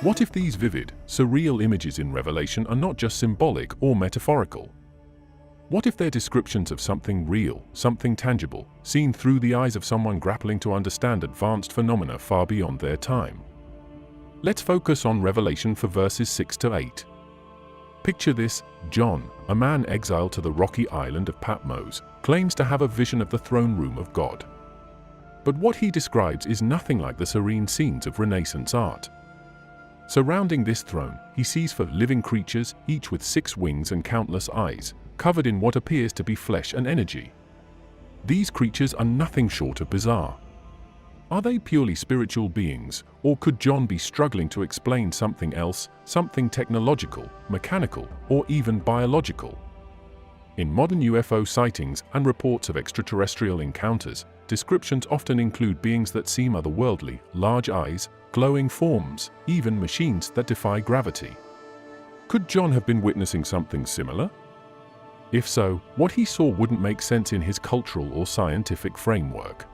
What if these vivid, surreal images in Revelation are not just symbolic or metaphorical? What if they're descriptions of something real, something tangible, seen through the eyes of someone grappling to understand advanced phenomena far beyond their time? Let's focus on Revelation for verses 6 to 8. Picture this: John, a man exiled to the rocky island of Patmos, claims to have a vision of the throne room of God. But what he describes is nothing like the serene scenes of Renaissance art. Surrounding this throne, he sees 4 living creatures, each with 6 wings and countless eyes, covered in what appears to be flesh and energy. These creatures are nothing short of bizarre. Are they purely spiritual beings, or could John be struggling to explain something else, something technological, mechanical, or even biological? In modern UFO sightings and reports of extraterrestrial encounters, descriptions often include beings that seem otherworldly, large eyes, glowing forms, even machines that defy gravity. Could John have been witnessing something similar? If so, what he saw wouldn't make sense in his cultural or scientific framework.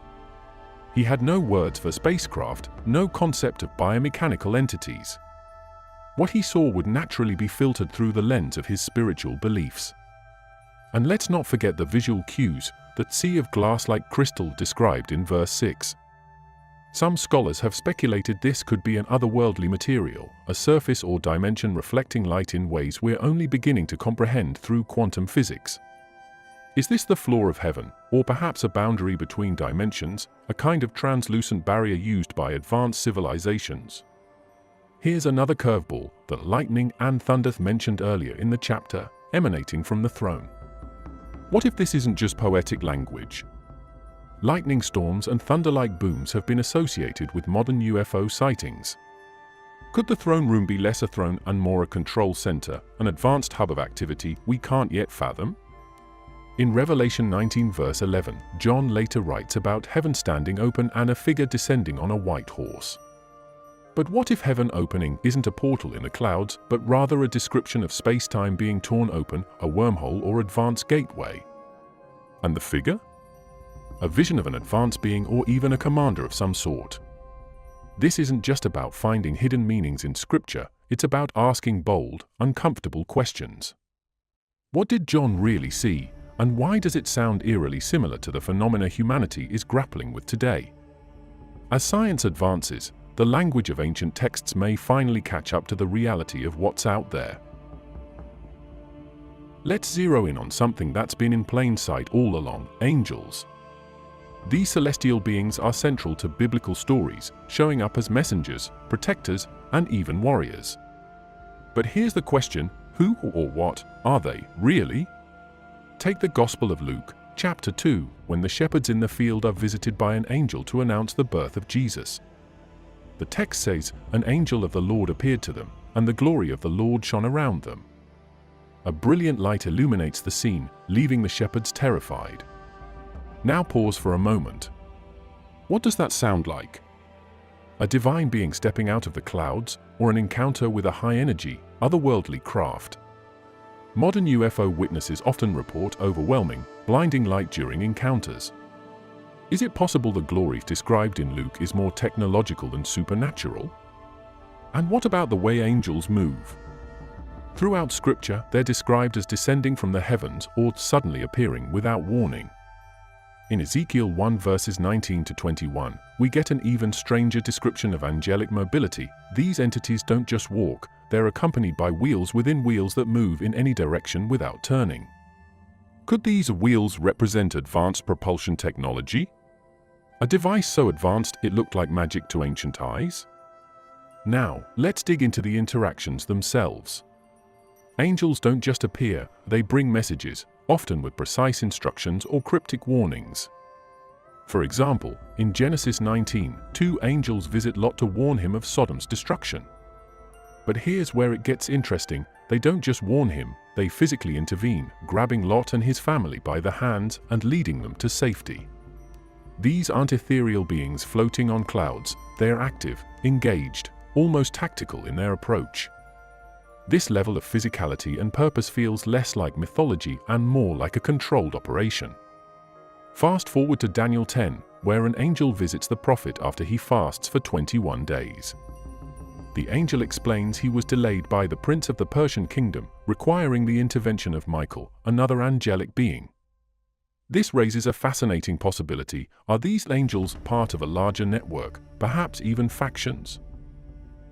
He had no words for spacecraft, no concept of biomechanical entities. What he saw would naturally be filtered through the lens of his spiritual beliefs. And let's not forget the visual cues, that sea of glass like crystal described in verse 6. Some scholars have speculated this could be an otherworldly material, a surface or dimension reflecting light in ways we're only beginning to comprehend through quantum physics. Is this the floor of heaven, or perhaps a boundary between dimensions, a kind of translucent barrier used by advanced civilizations? Here's another curveball: the lightning and thunder mentioned earlier in the chapter, emanating from the throne. What if this isn't just poetic language? Lightning storms and thunder-like booms have been associated with modern UFO sightings. Could the throne room be less a throne and more a control center, an advanced hub of activity we can't yet fathom? In Revelation 19 verse 11, John later writes about heaven standing open and a figure descending on a white horse. But what if heaven opening isn't a portal in the clouds, but rather a description of space-time being torn open, a wormhole or advanced gateway? And the figure? A vision of an advanced being or even a commander of some sort. This isn't just about finding hidden meanings in Scripture, it's about asking bold, uncomfortable questions. What did John really see, and why does it sound eerily similar to the phenomena humanity is grappling with today? As science advances, the language of ancient texts may finally catch up to the reality of what's out there. Let's zero in on something that's been in plain sight all along: angels. These celestial beings are central to biblical stories, showing up as messengers, protectors, and even warriors. But here's the question: who or what are they, really? Take the Gospel of Luke, chapter 2, when the shepherds in the field are visited by an angel to announce the birth of Jesus. The text says, "An angel of the Lord appeared to them, and the glory of the Lord shone around them." A brilliant light illuminates the scene, leaving the shepherds terrified. Now pause for a moment. What does that sound like? A divine being stepping out of the clouds, or an encounter with a high-energy, otherworldly craft? Modern UFO witnesses often report overwhelming, blinding light during encounters. Is it possible the glory described in Luke is more technological than supernatural? And what about the way angels move? Throughout Scripture, they're described as descending from the heavens or suddenly appearing without warning. In Ezekiel 1 verses 19 to 21, we get an even stranger description of angelic mobility. These entities don't just walk, they're accompanied by wheels within wheels that move in any direction without turning. Could these wheels represent advanced propulsion technology? A device so advanced it looked like magic to ancient eyes? Now, let's dig into the interactions themselves. Angels don't just appear, they bring messages, often with precise instructions or cryptic warnings. For example, in Genesis 19, 2 angels visit Lot to warn him of Sodom's destruction. But here's where it gets interesting: they don't just warn him, they physically intervene, grabbing Lot and his family by the hands and leading them to safety. These aren't ethereal beings floating on clouds, they're active, engaged, almost tactical in their approach. This level of physicality and purpose feels less like mythology and more like a controlled operation. Fast forward to Daniel 10, where an angel visits the prophet after he fasts for 21 days. The angel explains he was delayed by the prince of the Persian kingdom, requiring the intervention of Michael, another angelic being. This raises a fascinating possibility. Are these angels part of a larger network, perhaps even factions?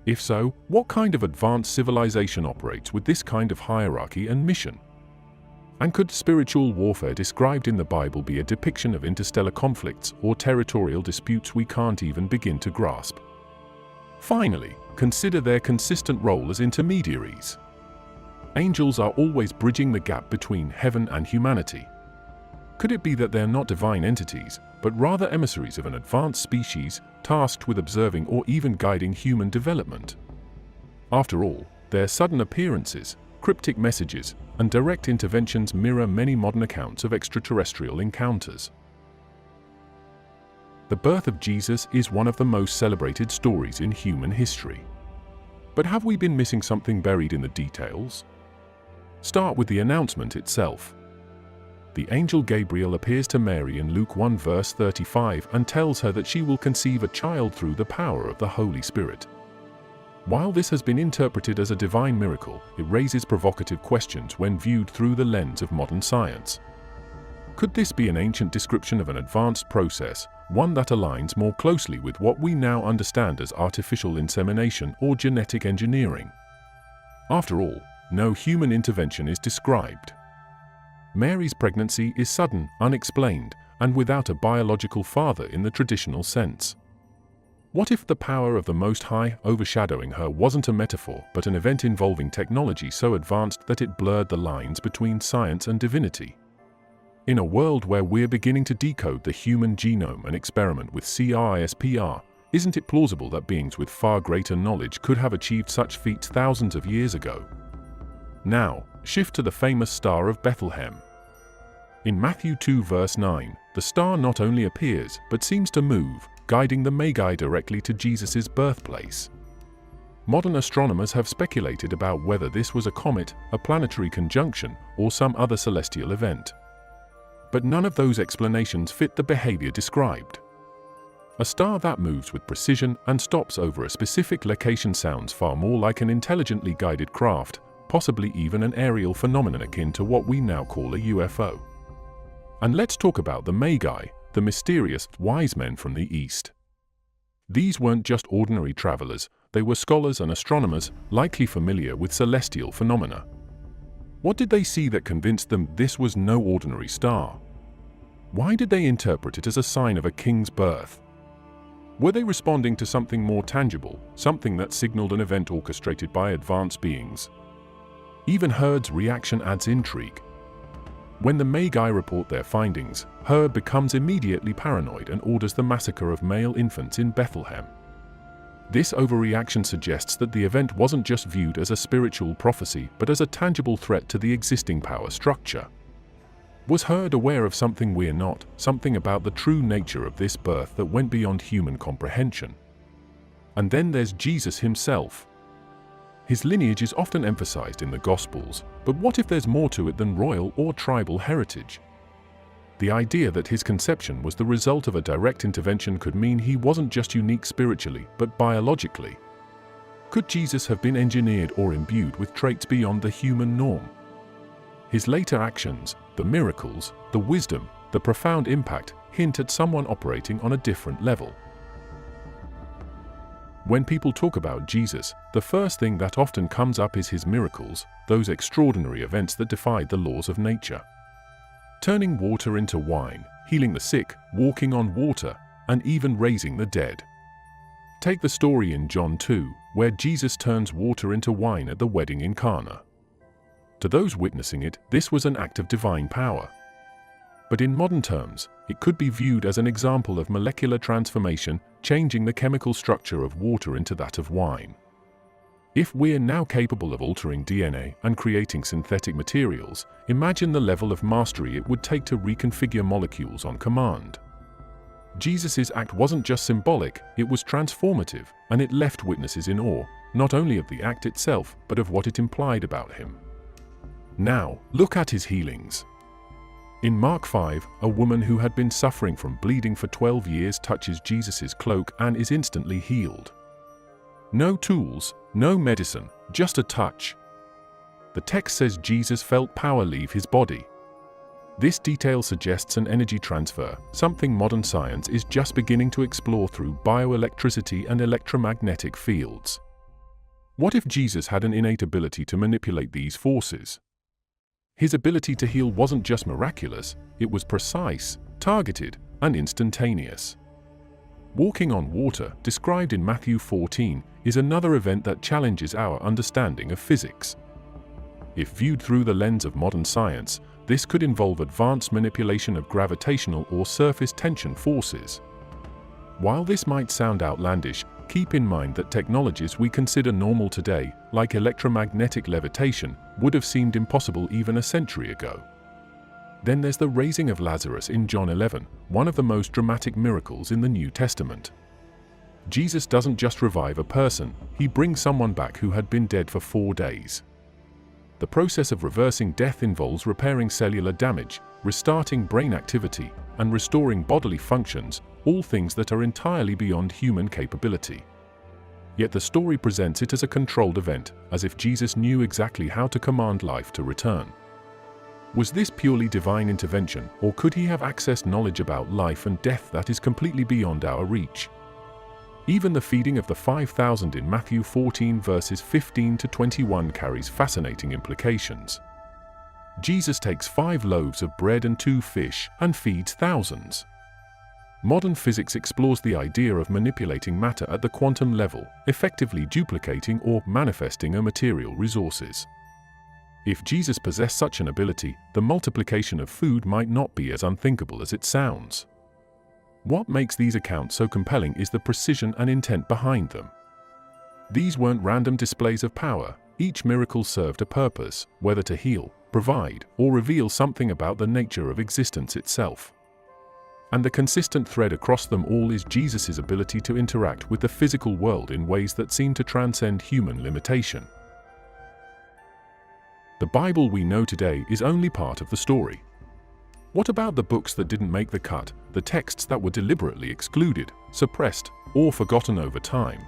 If so, what kind of advanced civilization operates with this kind of hierarchy and mission? And could spiritual warfare described in the Bible be a depiction of interstellar conflicts or territorial disputes we can't even begin to grasp? Finally, consider their consistent role as intermediaries. Angels are always bridging the gap between heaven and humanity. Could it be that they're not divine entities, but rather emissaries of an advanced species tasked with observing or even guiding human development? After all, their sudden appearances, cryptic messages, and direct interventions mirror many modern accounts of extraterrestrial encounters. The birth of Jesus is one of the most celebrated stories in human history. But have we been missing something buried in the details? Start with the announcement itself. The angel Gabriel appears to Mary in Luke 1 verse 35 and tells her that she will conceive a child through the power of the Holy Spirit. While this has been interpreted as a divine miracle, it raises provocative questions when viewed through the lens of modern science. Could this be an ancient description of an advanced process, one that aligns more closely with what we now understand as artificial insemination or genetic engineering? After all, no human intervention is described. Mary's pregnancy is sudden, unexplained, and without a biological father in the traditional sense. What if the power of the Most High overshadowing her wasn't a metaphor but an event involving technology so advanced that it blurred the lines between science and divinity? In a world where we're beginning to decode the human genome and experiment with CRISPR, isn't it plausible that beings with far greater knowledge could have achieved such feats thousands of years ago? Now, shift to the famous Star of Bethlehem. In Matthew 2 verse 9, the star not only appears but seems to move, guiding the Magi directly to Jesus' birthplace. Modern astronomers have speculated about whether this was a comet, a planetary conjunction, or some other celestial event. But none of those explanations fit the behavior described. A star that moves with precision and stops over a specific location sounds far more like an intelligently guided craft, possibly even an aerial phenomenon akin to what we now call a UFO. And let's talk about the Magi, the mysterious wise men from the East. These weren't just ordinary travelers, they were scholars and astronomers likely familiar with celestial phenomena. What did they see that convinced them this was no ordinary star? Why did they interpret it as a sign of a king's birth? Were they responding to something more tangible, something that signaled an event orchestrated by advanced beings? Even Herod's reaction adds intrigue. When the Magi report their findings, Herod becomes immediately paranoid and orders the massacre of male infants in Bethlehem. This overreaction suggests that the event wasn't just viewed as a spiritual prophecy but as a tangible threat to the existing power structure. Was Herod aware of something we're not, something about the true nature of this birth that went beyond human comprehension? And then there's Jesus himself. His lineage is often emphasized in the Gospels, but what if there's more to it than royal or tribal heritage? The idea that his conception was the result of a direct intervention could mean he wasn't just unique spiritually, but biologically. Could Jesus have been engineered or imbued with traits beyond the human norm? His later actions, the miracles, the wisdom, the profound impact, hint at someone operating on a different level. When people talk about Jesus, the first thing that often comes up is his miracles, those extraordinary events that defied the laws of nature. Turning water into wine, healing the sick, walking on water, and even raising the dead. Take the story in John 2, where Jesus turns water into wine at the wedding in Cana. To those witnessing it, this was an act of divine power. But in modern terms, it could be viewed as an example of molecular transformation, changing the chemical structure of water into that of wine. If we're now capable of altering DNA and creating synthetic materials, imagine the level of mastery it would take to reconfigure molecules on command. Jesus' act wasn't just symbolic, it was transformative, and it left witnesses in awe, not only of the act itself, but of what it implied about him. Now, look at his healings. In Mark 5, a woman who had been suffering from bleeding for 12 years touches Jesus' cloak and is instantly healed. No tools, No medicine, just a touch. The text says Jesus felt power leave his body. This detail suggests an energy transfer, something modern science is just beginning to explore through bioelectricity and electromagnetic fields. What if Jesus had an innate ability to manipulate these forces? His ability to heal wasn't just miraculous, it was precise, targeted, and instantaneous. Walking on water, described in Matthew 14, is another event that challenges our understanding of physics. If viewed through the lens of modern science, this could involve advanced manipulation of gravitational or surface tension forces. While this might sound outlandish, keep in mind that technologies we consider normal today, like electromagnetic levitation, would have seemed impossible even a century ago. Then there's the raising of Lazarus in John 11, one of the most dramatic miracles in the New Testament. Jesus doesn't just revive a person, he brings someone back who had been dead for 4 days. The process of reversing death involves repairing cellular damage, restarting brain activity, and restoring bodily functions, all things that are entirely beyond human capability. Yet the story presents it as a controlled event, as if Jesus knew exactly how to command life to return. Was this purely divine intervention, or could he have accessed knowledge about life and death that is completely beyond our reach? Even the feeding of the 5,000 in Matthew 14 verses 15 to 21 carries fascinating implications. Jesus takes 5 loaves of bread and 2 fish and feeds thousands. Modern physics explores the idea of manipulating matter at the quantum level, effectively duplicating or manifesting a material resources. If Jesus possessed such an ability, the multiplication of food might not be as unthinkable as it sounds. What makes these accounts so compelling is the precision and intent behind them. These weren't random displays of power, each miracle served a purpose, whether to heal, provide, or reveal something about the nature of existence itself. And the consistent thread across them all is Jesus' ability to interact with the physical world in ways that seem to transcend human limitation. The Bible we know today is only part of the story. What about the books that didn't make the cut, the texts that were deliberately excluded, suppressed, or forgotten over time?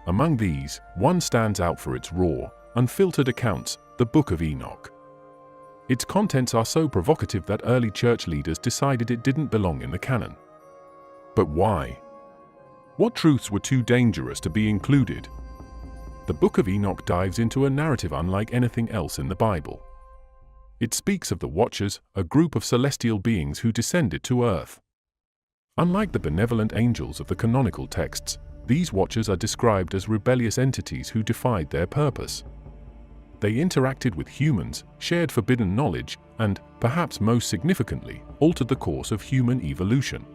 Among these, one stands out for its raw, unfiltered accounts, the Book of Enoch. Its contents are so provocative that early church leaders decided it didn't belong in the canon. But why? What truths were too dangerous to be included? The Book of Enoch dives into a narrative unlike anything else in the Bible. It speaks of the Watchers, a group of celestial beings who descended to earth. Unlike the benevolent angels of the canonical texts, these Watchers are described as rebellious entities who defied their purpose. They interacted with humans, shared forbidden knowledge, and, perhaps most significantly, altered the course of human evolution.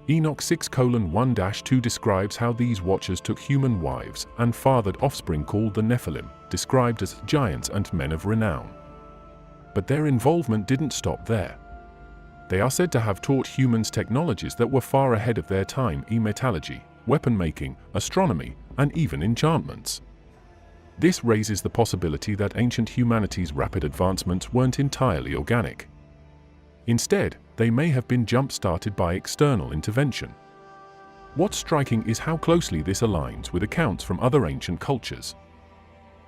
Enoch 6:1-2 describes how these Watchers took human wives and fathered offspring called the Nephilim, described as giants and men of renown. But their involvement didn't stop there. They are said to have taught humans technologies that were far ahead of their time: metallurgy, weapon making, astronomy, and even enchantments. This raises the possibility that ancient humanity's rapid advancements weren't entirely organic. Instead, they may have been jump-started by external intervention. What's striking is how closely this aligns with accounts from other ancient cultures.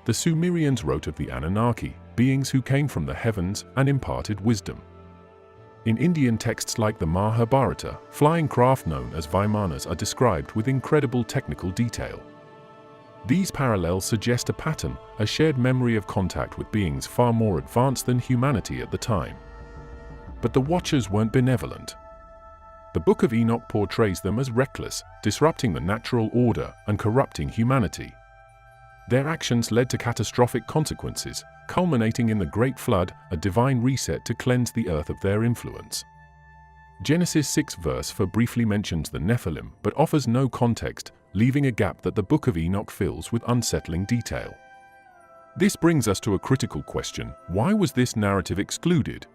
The Sumerians wrote of the Anunnaki, beings who came from the heavens and imparted wisdom. In Indian texts like the Mahabharata, flying craft known as Vimanas are described with incredible technical detail. These parallels suggest a pattern, a shared memory of contact with beings far more advanced than humanity at the time. But the Watchers weren't benevolent. The Book of Enoch portrays them as reckless, disrupting the natural order and corrupting humanity. Their actions led to catastrophic consequences, culminating in the Great Flood, a divine reset to cleanse the earth of their influence. Genesis 6 verse 4 briefly mentions the Nephilim, but offers no context, leaving a gap that the Book of Enoch fills with unsettling detail. This brings us to a critical question: why was this narrative excluded?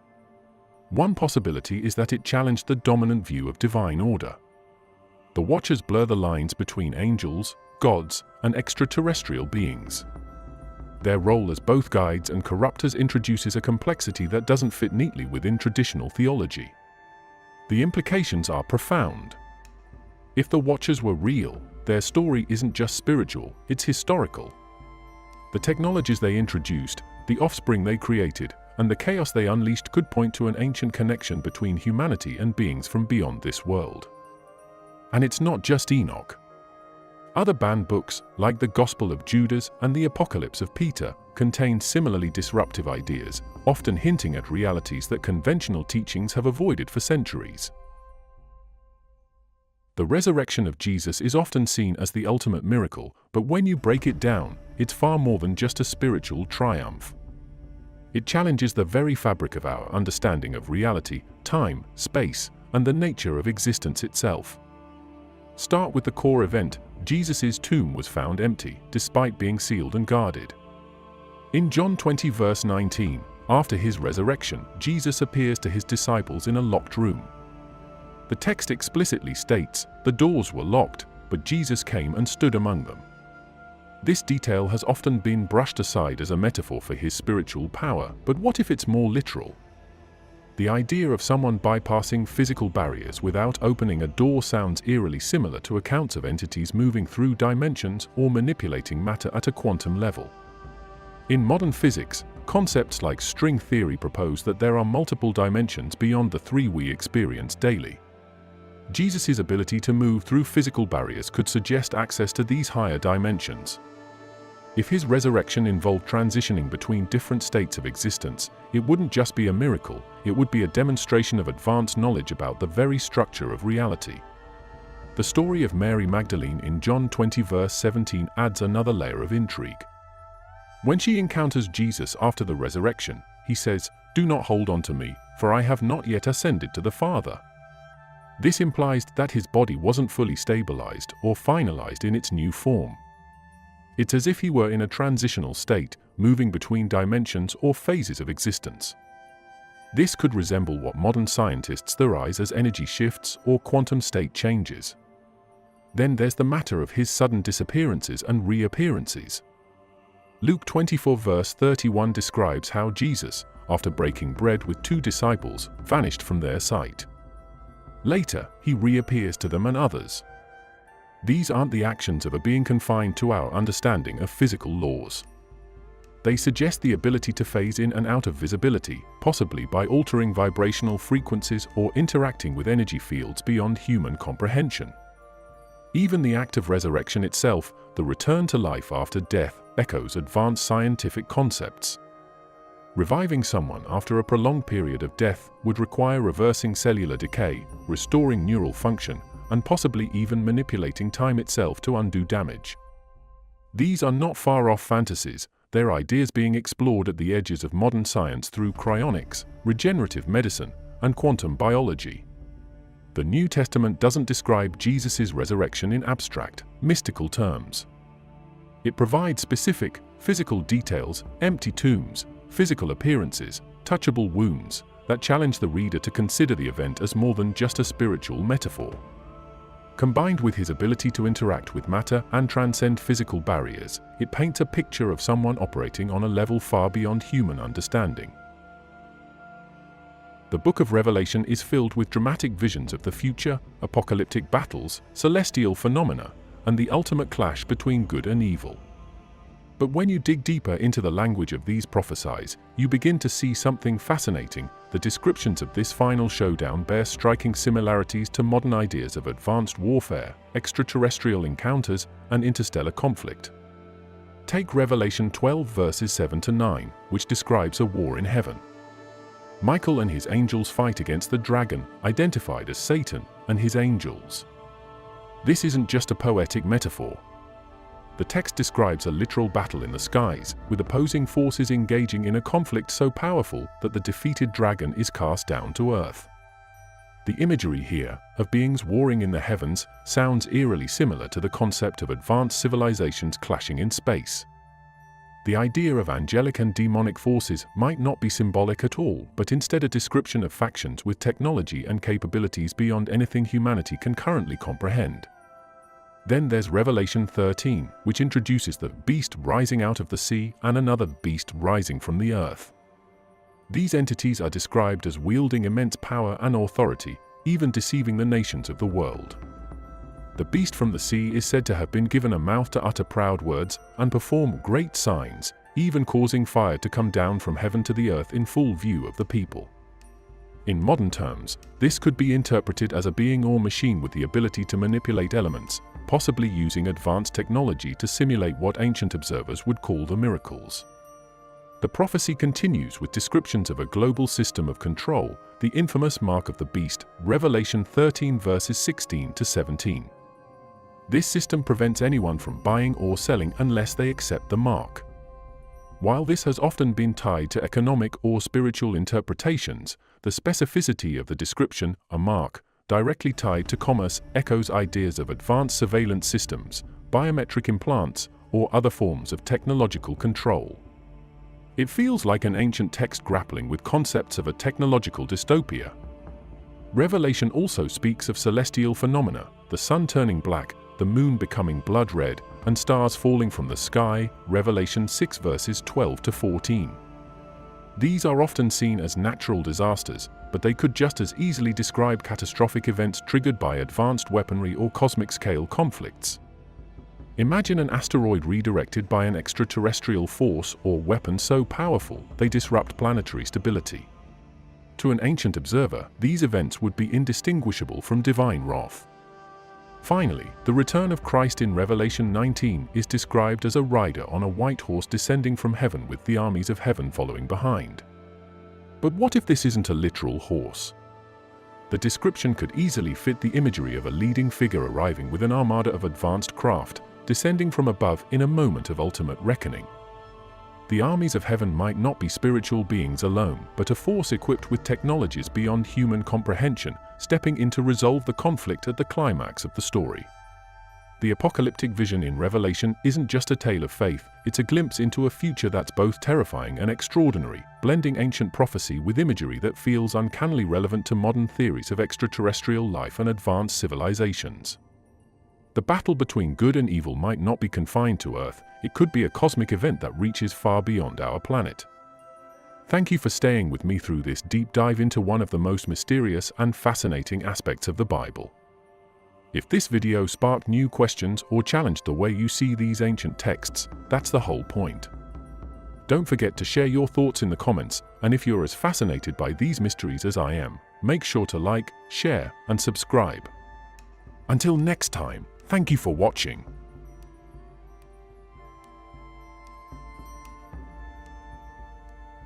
One possibility is that it challenged the dominant view of divine order. The Watchers blur the lines between angels, gods, and extraterrestrial beings. Their role as both guides and corruptors introduces a complexity that doesn't fit neatly within traditional theology. The implications are profound. If the Watchers were real, their story isn't just spiritual, it's historical. The technologies they introduced, the offspring they created, and the chaos they unleashed could point to an ancient connection between humanity and beings from beyond this world. And it's not just Enoch. Other banned books, like the Gospel of Judas and the Apocalypse of Peter, contain similarly disruptive ideas, often hinting at realities that conventional teachings have avoided for centuries. The resurrection of Jesus is often seen as the ultimate miracle, but when you break it down, it's far more than just a spiritual triumph. It challenges the very fabric of our understanding of reality, time, space, and the nature of existence itself. Start with the core event. Jesus' tomb was found empty, despite being sealed and guarded. In John 20 verse 19, after his resurrection, Jesus appears to his disciples in a locked room. The text explicitly states, the doors were locked, but Jesus came and stood among them. This detail has often been brushed aside as a metaphor for his spiritual power, but what if it's more literal? The idea of someone bypassing physical barriers without opening a door sounds eerily similar to accounts of entities moving through dimensions or manipulating matter at a quantum level. In modern physics, concepts like string theory propose that there are multiple dimensions beyond the three we experience daily. Jesus' ability to move through physical barriers could suggest access to these higher dimensions. If his resurrection involved transitioning between different states of existence, it wouldn't just be a miracle, it would be a demonstration of advanced knowledge about the very structure of reality. The story of Mary Magdalene in John 20 verse 17 adds another layer of intrigue. When she encounters Jesus after the resurrection, he says, "Do not hold on to me, for I have not yet ascended to the Father." This implies that his body wasn't fully stabilized or finalized in its new form. It's as if he were in a transitional state, moving between dimensions or phases of existence. This could resemble what modern scientists theorize as energy shifts or quantum state changes. Then there's the matter of his sudden disappearances and reappearances. Luke 24 verse 31 describes how Jesus, after breaking bread with two disciples, vanished from their sight. Later, he reappears to them and others. These aren't the actions of a being confined to our understanding of physical laws. They suggest the ability to phase in and out of visibility, possibly by altering vibrational frequencies or interacting with energy fields beyond human comprehension. Even the act of resurrection itself, the return to life after death, echoes advanced scientific concepts. Reviving someone after a prolonged period of death would require reversing cellular decay, restoring neural function, and possibly even manipulating time itself to undo damage. These are not far-off fantasies, they're ideas being explored at the edges of modern science through cryonics, regenerative medicine, and quantum biology. The New Testament doesn't describe Jesus' resurrection in abstract, mystical terms. It provides specific, physical details, empty tombs, physical appearances, touchable wounds, that challenge the reader to consider the event as more than just a spiritual metaphor. Combined with his ability to interact with matter and transcend physical barriers, it paints a picture of someone operating on a level far beyond human understanding. The Book of Revelation is filled with dramatic visions of the future, apocalyptic battles, celestial phenomena, and the ultimate clash between good and evil. But when you dig deeper into the language of these prophecies, you begin to see something fascinating. The descriptions of this final showdown bear striking similarities to modern ideas of advanced warfare, extraterrestrial encounters, and interstellar conflict. Take Revelation 12 verses 7 to 9, which describes a war in heaven. Michael and his angels fight against the dragon, identified as Satan, and his angels. This isn't just a poetic metaphor. The text describes a literal battle in the skies, with opposing forces engaging in a conflict so powerful that the defeated dragon is cast down to earth. The imagery here, of beings warring in the heavens, sounds eerily similar to the concept of advanced civilizations clashing in space. The idea of angelic and demonic forces might not be symbolic at all, but instead a description of factions with technology and capabilities beyond anything humanity can currently comprehend. Then there's Revelation 13, which introduces the beast rising out of the sea and another beast rising from the earth. These entities are described as wielding immense power and authority, even deceiving the nations of the world. The beast from the sea is said to have been given a mouth to utter proud words and perform great signs, even causing fire to come down from heaven to the earth in full view of the people. In modern terms, this could be interpreted as a being or machine with the ability to manipulate elements, possibly using advanced technology to simulate what ancient observers would call the miracles. The prophecy continues with descriptions of a global system of control, the infamous mark of the beast, Revelation 13 verses 16 to 17. This system prevents anyone from buying or selling unless they accept the mark. While this has often been tied to economic or spiritual interpretations, the specificity of the description, a mark, directly tied to commerce, echoes ideas of advanced surveillance systems, biometric implants, or other forms of technological control. It feels like an ancient text grappling with concepts of a technological dystopia. Revelation also speaks of celestial phenomena, the sun turning black, the moon becoming blood red, and stars falling from the sky, Revelation 6 verses 12 to 14. These are often seen as natural disasters, but they could just as easily describe catastrophic events triggered by advanced weaponry or cosmic-scale conflicts. Imagine an asteroid redirected by an extraterrestrial force or weapon so powerful they disrupt planetary stability. To an ancient observer, these events would be indistinguishable from divine wrath. Finally, the return of Christ in Revelation 19 is described as a rider on a white horse descending from heaven with the armies of heaven following behind. But what if this isn't a literal horse? The description could easily fit the imagery of a leading figure arriving with an armada of advanced craft, descending from above in a moment of ultimate reckoning. The armies of heaven might not be spiritual beings alone, but a force equipped with technologies beyond human comprehension, stepping in to resolve the conflict at the climax of the story. The apocalyptic vision in Revelation isn't just a tale of faith, it's a glimpse into a future that's both terrifying and extraordinary, blending ancient prophecy with imagery that feels uncannily relevant to modern theories of extraterrestrial life and advanced civilizations. The battle between good and evil might not be confined to Earth, it could be a cosmic event that reaches far beyond our planet. Thank you for staying with me through this deep dive into one of the most mysterious and fascinating aspects of the Bible. If this video sparked new questions or challenged the way you see these ancient texts, that's the whole point. Don't forget to share your thoughts in the comments, and if you're as fascinated by these mysteries as I am, make sure to like, share, and subscribe. Until next time, thank you for watching.